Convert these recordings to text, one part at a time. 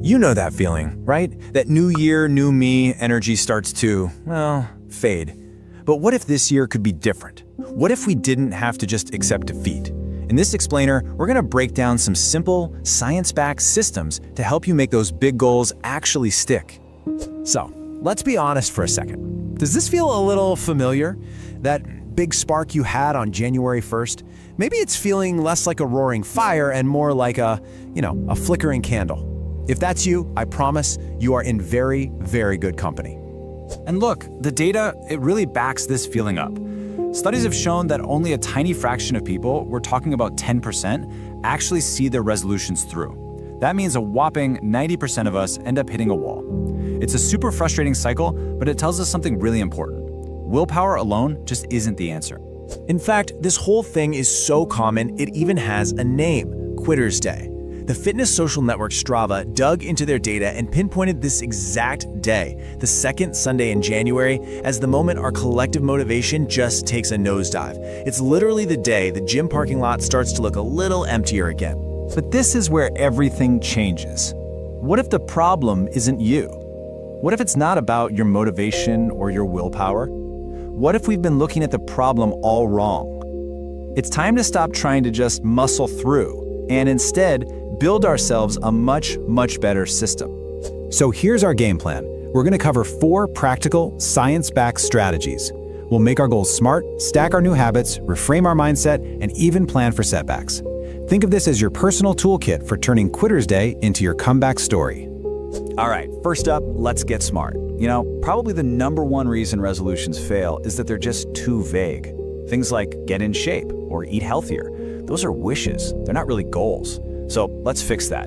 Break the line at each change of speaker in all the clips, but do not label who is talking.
You know that feeling, right? That new year, new me energy starts to, well, fade. But what if this year could be different? What if we didn't have to just accept defeat? In this explainer, we're going to break down some simple, science-backed systems to help you make those big goals actually stick.
So, let's be honest for a second. Does this feel a little familiar? That big spark you had on January 1st? Maybe it's feeling less like a roaring fire and more like a flickering candle. If that's you, I promise you are in very, very good company.
And look, the data, it really backs this feeling up. Studies have shown that only a tiny fraction of people, we're talking about 10%, actually see their resolutions through. That means a whopping 90% of us end up hitting a wall. It's a super frustrating cycle, but it tells us something really important. Willpower alone just isn't the answer.
In fact, this whole thing is so common, it even has a name: Quitter's Day. The fitness social network Strava dug into their data and pinpointed this exact day, the second Sunday in January, as the moment our collective motivation just takes a nosedive. It's literally the day the gym parking lot starts to look a little emptier again.
But this is where everything changes. What if the problem isn't you? What if it's not about your motivation or your willpower? What if we've been looking at the problem all wrong? It's time to stop trying to just muscle through and instead build ourselves a much, much better system.
So here's our game plan. We're going to cover 4 practical, science-backed strategies. We'll make our goals smart, stack our new habits, reframe our mindset, and even plan for setbacks. Think of this as your personal toolkit for turning Quitter's Day into your comeback story.
All right, first up, let's get smart. Probably the #1 reason resolutions fail is that they're just too vague. Things like get in shape or eat healthier. Those are wishes. They're not really goals. So let's fix that.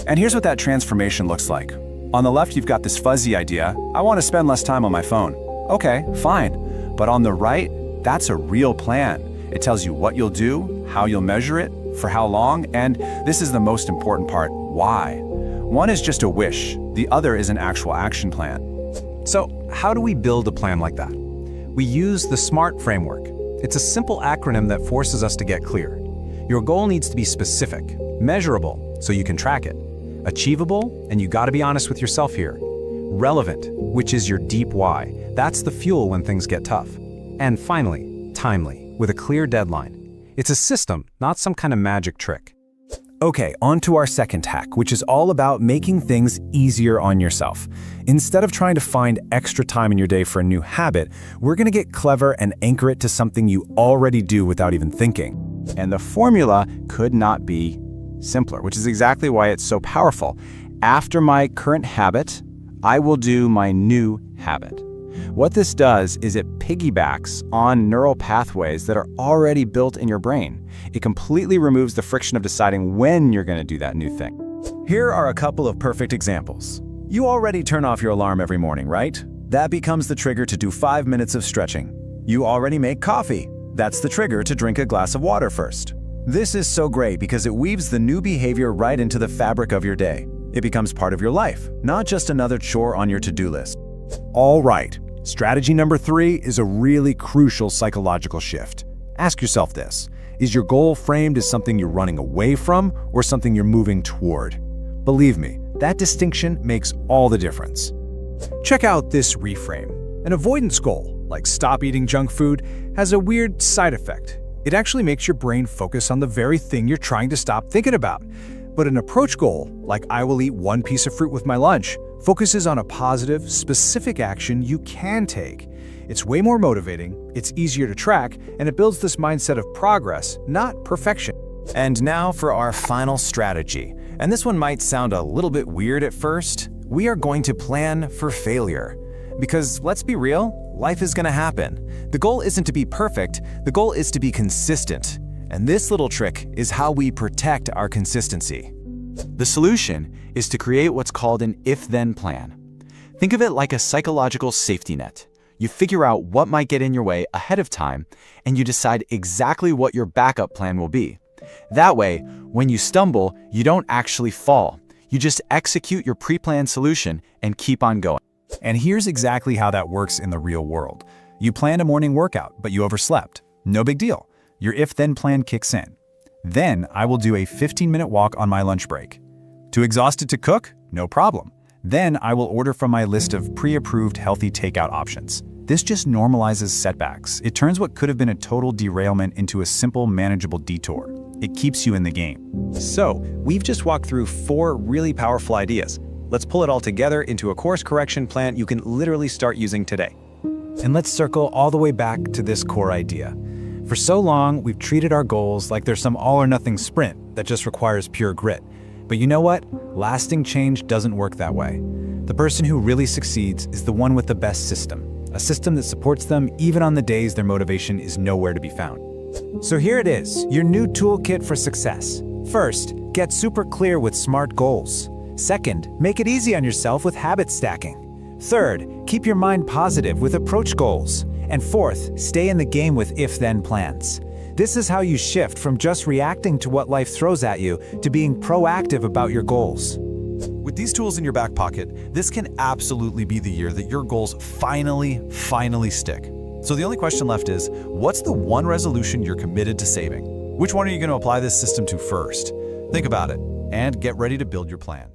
And here's what that transformation looks like. On the left, you've got this fuzzy idea: I want to spend less time on my phone. Okay, fine. But on the right, that's a real plan. It tells you what you'll do, how you'll measure it, for how long, and this is the most important part: why. One is just a wish, the other is an actual action plan.
So how do we build a plan like that? We use the SMART framework. It's a simple acronym that forces us to get clear. Your goal needs to be specific, measurable, so you can track it, achievable, and you gotta be honest with yourself here, relevant, which is your deep why. That's the fuel when things get tough. And finally, timely, with a clear deadline. It's a system, not some kind of magic trick.
Okay, on to our second hack, which is all about making things easier on yourself. Instead of trying to find extra time in your day for a new habit, we're gonna get clever and anchor it to something you already do without even thinking.
And the formula could not be simpler, which is exactly why it's so powerful. After my current habit, I will do my new habit. What this does is it piggybacks on neural pathways that are already built in your brain. It completely removes the friction of deciding when you're going to do that new thing.
Here are a couple of perfect examples. You already turn off your alarm every morning, right? That becomes the trigger to do 5 minutes of stretching. You already make coffee. That's the trigger to drink a glass of water first. This is so great because it weaves the new behavior right into the fabric of your day. It becomes part of your life, not just another chore on your to-do list.
All right, strategy number 3 is a really crucial psychological shift. Ask yourself this: is your goal framed as something you're running away from or something you're moving toward? Believe me, that distinction makes all the difference. Check out this reframe. An avoidance goal, like stop eating junk food, has a weird side effect. It actually makes your brain focus on the very thing you're trying to stop thinking about. But an approach goal, like I will eat 1 piece of fruit with my lunch, focuses on a positive, specific action you can take. It's way more motivating, it's easier to track, and it builds this mindset of progress, not perfection.
And now for our final strategy. And this one might sound a little bit weird at first. We are going to plan for failure. Because let's be real, life is going to happen. The goal isn't to be perfect, the goal is to be consistent. And this little trick is how we protect our consistency.
The solution is to create what's called an if-then plan. Think of it like a psychological safety net. You figure out what might get in your way ahead of time, and you decide exactly what your backup plan will be. That way, when you stumble, you don't actually fall. You just execute your pre-planned solution and keep on going.
And here's exactly how that works in the real world. You planned a morning workout, but you overslept. No big deal. Your if-then plan kicks in. Then I will do a 15-minute walk on my lunch break. Too exhausted to cook?
No problem. Then I will order from my list of pre-approved healthy takeout options. This just normalizes setbacks. It turns what could have been a total derailment into a simple, manageable detour. It keeps you in the game. So, we've just walked through 4 really powerful ideas. Let's pull it all together into a course correction plan you can literally start using today. And let's circle all the way back to this core idea. For so long, we've treated our goals like they're some all-or-nothing sprint that just requires pure grit. But you know what? Lasting change doesn't work that way. The person who really succeeds is the one with the best system, a system that supports them even on the days their motivation is nowhere to be found. So here it is, your new toolkit for success. First, get super clear with SMART goals. Second, make it easy on yourself with habit stacking. Third, keep your mind positive with approach goals. And fourth, stay in the game with if-then plans. This is how you shift from just reacting to what life throws at you to being proactive about your goals.
With these tools in your back pocket, this can absolutely be the year that your goals finally stick. So the only question left is, what's the one resolution you're committed to saving? Which one are you going to apply this system to first? Think about it and get ready to build your plan.